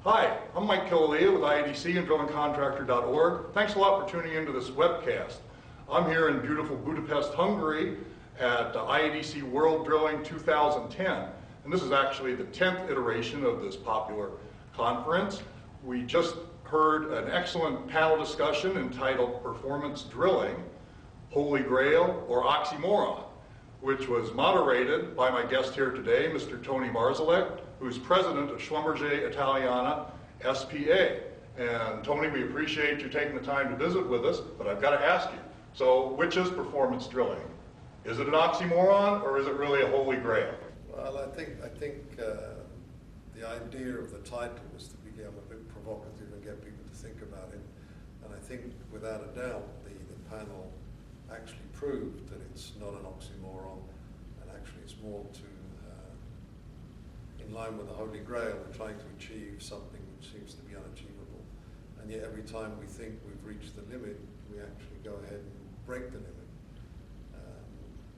Hi, I'm Mike Killalea with IADC and drillingcontractor.org. Thanks a lot for tuning into this webcast. I'm here in beautiful Budapest, Hungary at IADC World Drilling 2010. And this is actually the 10th iteration of this popular conference. We just heard an excellent panel discussion entitled Performance Drilling, Holy Grail or Oxymoron, which was moderated by my guest here today, Mr. Tony Marszalek, who's president of Schlumberger Italiana, SPA. And Tony, we appreciate you taking the time to visit with us, but I've got to ask you, so which is performance drilling? Is it an oxymoron or is it really a holy grail? Well, I think the idea of the title was to become a bit provocative and get people to think about it. And I think without a doubt the panel actually proved that it's not an oxymoron, and actually it's more to in line with the Holy Grail. We're trying to achieve something which seems to be unachievable, and yet every time we think we've reached the limit, we actually go ahead and break the limit.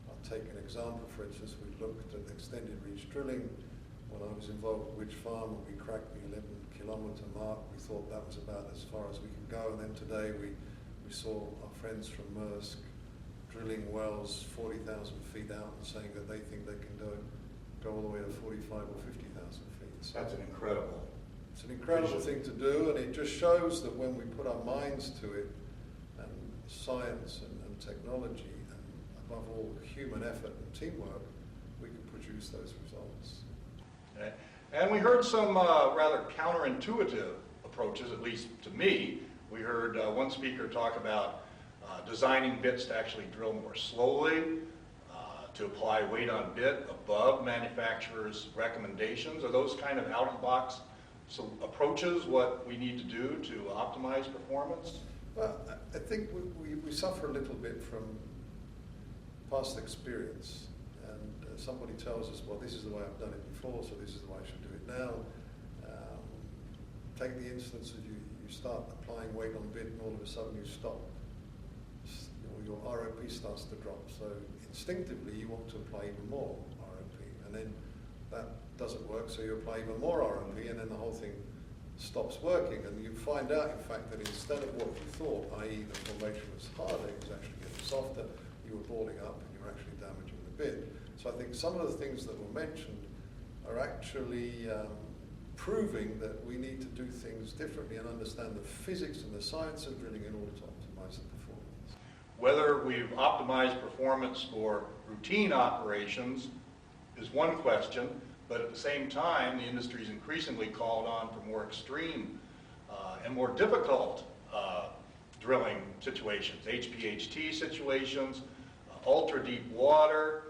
I'll take an example. For instance, we looked at extended reach drilling. When I was involved with Witch Farm and we cracked the 11-kilometer mark, we thought that was about as far as we could go, and then today we saw our friends from Maersk drilling wells 40,000 feet out and saying that they think they can go all the way to 45 or 50,000 feet. So That's an incredible. It's an incredible thing to do, and it just shows that when we put our minds to it, and science and technology, and above all human effort and teamwork, we can produce those results. Okay. And we heard some rather counterintuitive approaches, at least to me. We heard one speaker talk about designing bits to actually drill more slowly, to apply weight on bit above manufacturers' recommendations. Are those kind of out-of-the-box approaches what we need to do to optimize performance? Well, I think we suffer a little bit from past experience. And somebody tells us, well, this is the way I've done it before, so this is the way I should do it now. Take the instance of you start applying weight on bit and all of a sudden you stop. Your ROP starts to drop. So instinctively you want to apply even more ROP, and then that doesn't work, so you apply even more ROP, and then the whole thing stops working, and you find out in fact that instead of what you thought, i.e. the formation was harder, it was actually getting softer, you were balling up and you were actually damaging the bit. So I think some of the things that were mentioned are actually proving that we need to do things differently and understand the physics and the science of drilling in order to optimize the performance. Whether we've optimized performance for routine operations is one question, but at the same time, the industry is increasingly called on for more extreme and more difficult drilling situations, HPHT situations, ultra deep water,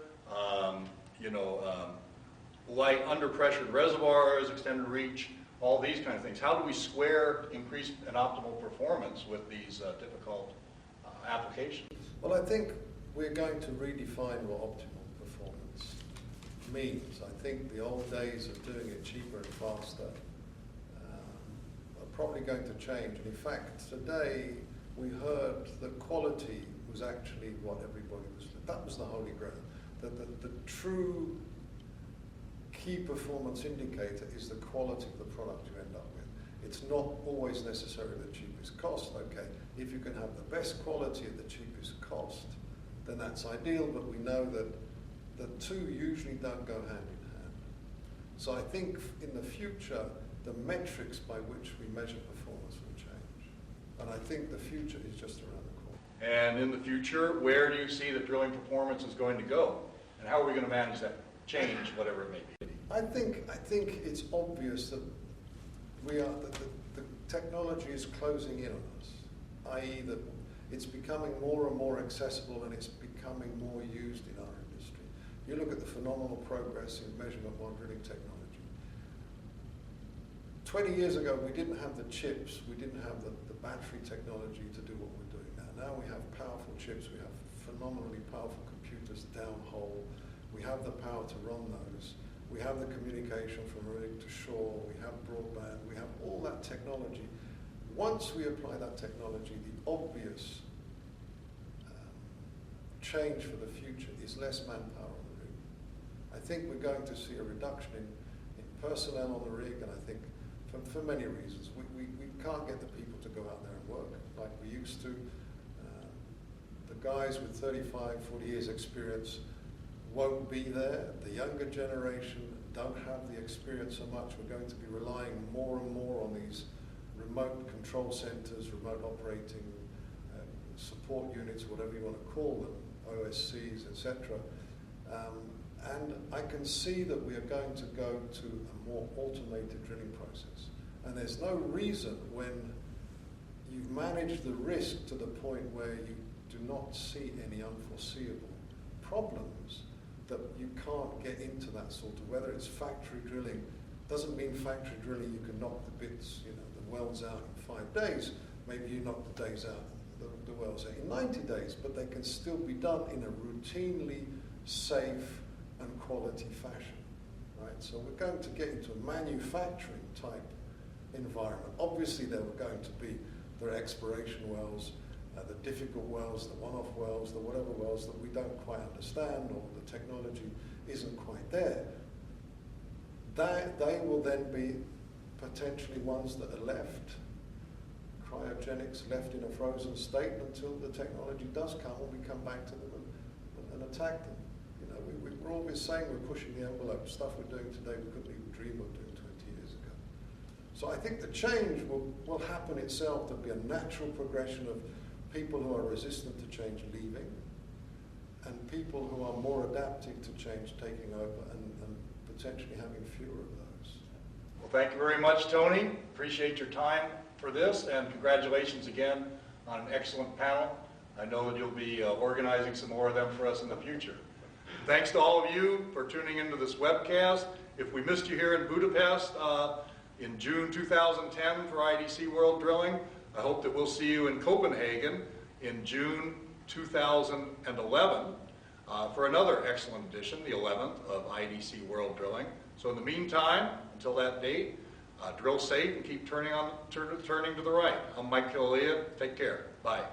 light under pressured reservoirs, extended reach, all these kind of things. How do we square increased and optimal performance with these difficult applications? Well, I think we're going to redefine what optimal performance means. I think the old days of doing it cheaper and faster are probably going to change. And in fact, today we heard that quality was actually what everybody was, that was the holy grail. The true key performance indicator is the quality of the product you end up with. It's not always necessarily the cheapest cost. Okay, if you can have the best quality at the cheapest cost, then that's ideal, but we know that the two usually don't go hand in hand. So I think in the future, the metrics by which we measure performance will change. And I think the future is just around the corner. And in the future, where do you see that drilling performance is going to go? And how are we going to manage that change, whatever it may be? I think it's obvious that the technology is closing in on us, i.e. that it's becoming more and more accessible and it's becoming more used in our industry. You look at the phenomenal progress in measurement while drilling technology. 20 years ago, we didn't have the chips, we didn't have the battery technology to do what we're doing now. Now we have powerful chips, we have phenomenally powerful computers downhole, we have the power to run those. We have the communication from rig to shore, we have broadband, we have all that technology. Once we apply that technology, the obvious change for the future is less manpower on the rig. I think we're going to see a reduction in personnel on the rig, and I think for many reasons. We can't get the people to go out there and work like we used to. The guys with 35, 40 years experience won't be there. The younger generation don't have the experience so much. We're going to be relying more and more on these remote control centers, remote operating support units, whatever you want to call them, OSCs, etc. And I can see that we are going to go to a more automated drilling process. And there's no reason when you've managed the risk to the point where you do not see any unforeseeable problems that you can't get into that sort of, whether it's factory drilling, doesn't mean factory drilling you can knock the bits, the wells out in 5 days. Maybe you knock the days out, the wells out in 90 days, but they can still be done in a routinely safe and quality fashion, right? So we're going to get into a manufacturing type environment. Obviously there are going to be the exploration wells, the difficult wells, the one-off wells, the whatever wells that we don't quite understand or the technology isn't quite there. They will then be potentially ones that are left, cryogenics left in a frozen state until the technology does come and we come back to them and attack them. We're always saying we're pushing the envelope. Stuff we're doing today we couldn't even dream of doing 20 years ago. So I think the change will happen itself. There'll be a natural progression of people who are resistant to change leaving and people who are more adaptive to change taking over and potentially having fewer of those. Well, thank you very much, Tony. Appreciate your time for this, and congratulations again on an excellent panel. I know that you'll be organizing some more of them for us in the future. Thanks to all of you for tuning into this webcast. If we missed you here in Budapest in June 2010 for IADC World Drilling, I hope that we'll see you in Copenhagen in June 2011 for another excellent edition, the 11th of IADC World Drilling. So in the meantime, until that date, drill safe and keep turning to the right. I'm Mike Killia. Take care. Bye.